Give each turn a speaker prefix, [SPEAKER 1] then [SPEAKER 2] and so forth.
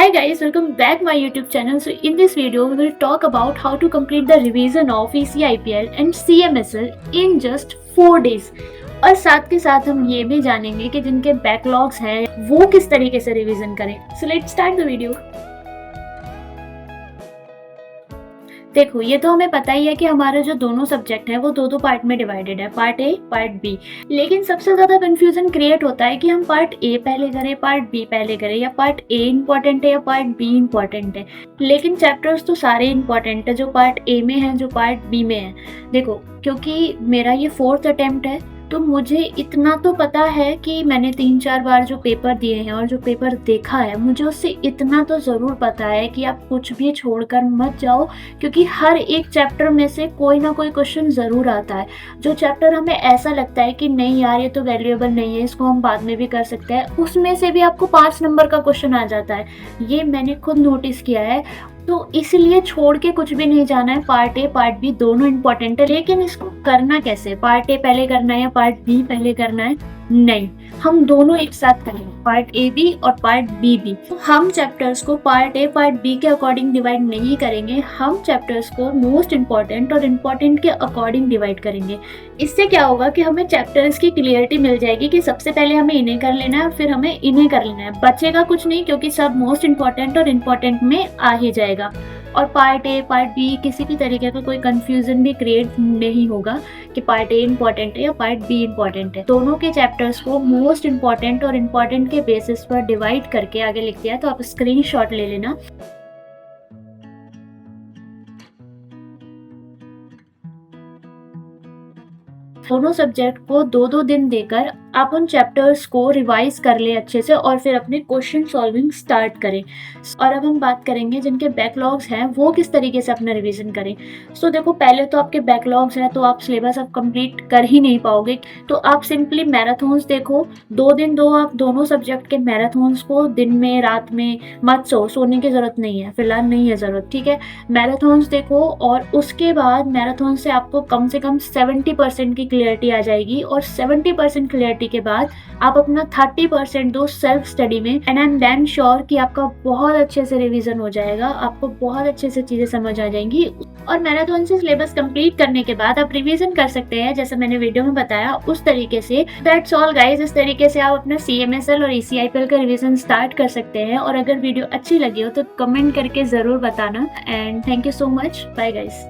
[SPEAKER 1] Hi guys, welcome back my YouTube channel. So in this video we will talk about how to complete the revision of ECIPL and CMSL in just 4 days. और साथ के साथ हम ये भी जानेंगे कि जिनके बैकलॉग्स हैं वो किस तरीके से रिवीजन करें. So let's start the video. देखो, ये तो हमें पता ही है कि हमारा जो दोनों सब्जेक्ट है वो दो पार्ट में डिवाइडेड है, पार्ट ए पार्ट बी. लेकिन सबसे ज्यादा कंफ्यूजन क्रिएट होता है कि हम पार्ट ए पहले करें, पार्ट बी पहले करें, या पार्ट ए इम्पोर्टेंट है या पार्ट बी इम्पोर्टेंट है. लेकिन चैप्टर्स तो सारे इम्पोर्टेंट है, जो पार्ट ए में है जो पार्ट बी में है. देखो, क्योंकि मेरा ये 4th अटेम्प्ट है तो मुझे इतना तो पता है कि मैंने 3-4 बार जो पेपर दिए हैं और जो पेपर देखा है, मुझे उससे इतना तो ज़रूर पता है कि आप कुछ भी छोड़कर मत जाओ, क्योंकि हर एक चैप्टर में से कोई ना कोई क्वेश्चन ज़रूर आता है. जो चैप्टर हमें ऐसा लगता है कि नहीं यार ये तो वैल्यूएबल नहीं है, इसको हम बाद में भी कर सकते हैं, उसमें से भी आपको 5 नंबर का क्वेश्चन आ जाता है. ये मैंने खुद नोटिस किया है. तो इसलिए छोड़ के कुछ भी नहीं जाना है. पार्ट ए पार्ट बी दोनों इम्पोर्टेंट है, लेकिन इसको करना कैसे? पार्ट ए पहले करना है या पार्ट बी पहले करना है? नहीं, हम दोनों एक साथ करेंगे, पार्ट ए बी और पार्ट बी बी. हम चैप्टर्स को पार्ट ए पार्ट बी के अकॉर्डिंग डिवाइड नहीं करेंगे, हम चैप्टर्स को मोस्ट इम्पॉर्टेंट और इम्पॉर्टेंट के अकॉर्डिंग डिवाइड करेंगे. इससे क्या होगा कि हमें चैप्टर्स की क्लियरिटी मिल जाएगी कि सबसे पहले हमें इन्हें कर लेना है और फिर हमें इन्हें कर लेना है. बचेगा कुछ नहीं, क्योंकि सब मोस्ट इम्पॉर्टेंट और इम्पॉर्टेंट में आ ही जाएगा. और पार्ट ए पार्ट बी किसी भी तरीके का कोई कंफ्यूजन भी क्रिएट नहीं होगा कि पार्ट ए इम्पॉर्टेंट है या पार्ट बी इम्पॉर्टेंट है. दोनों के चैप्टर्स को मोस्ट इम्पॉर्टेंट और इम्पॉर्टेंट के बेसिस पर डिवाइड करके आगे लिख दिया, तो आप स्क्रीनशॉट ले लेना. दोनों सब्जेक्ट को 2-2 दिन देकर आप उन चैप्टर्स को रिवाइज कर ले अच्छे से और फिर अपने क्वेश्चन सॉल्विंग स्टार्ट करें. और अब हम बात करेंगे जिनके बैकलॉग्स हैं वो किस तरीके से अपना रिवीजन करें. सो देखो, पहले तो आपके बैकलॉग्स हैं तो आप सिलेबस अब कंप्लीट कर ही नहीं पाओगे, तो आप सिंपली मैराथन्स देखो. 2 दिन दो आप दोनों सब्जेक्ट के मैराथन्स को, दिन में रात में मत सोने की जरूरत नहीं है, फिलहाल नहीं है जरूरत, ठीक है. मैराथन्स देखो और उसके बाद मैराथन से आपको कम से कम 70% की क्लियरिटी आ जाएगी. और 70% क्लियरिटी के बाद आप अपना 30% दो सेल्फ स्टडी में, and I am damn sure कि आपका बहुत अच्छे से रिवीजन हो जाएगा, आपको बहुत अच्छे से चीजें समझ आ जाएंगी. और मैराथन से सिलेबस कंप्लीट करने के बाद आप रिवीजन कर सकते हैं जैसे मैंने वीडियो में बताया उस तरीके से. दैट्स ऑल गाइस, इस तरीके से आप अपना CMSL और ECIPL का रिवीजन स्टार्ट कर सकते हैं. और अगर वीडियो अच्छी लगी हो तो कमेंट करके जरूर बताना. And thank you so much. Bye guys.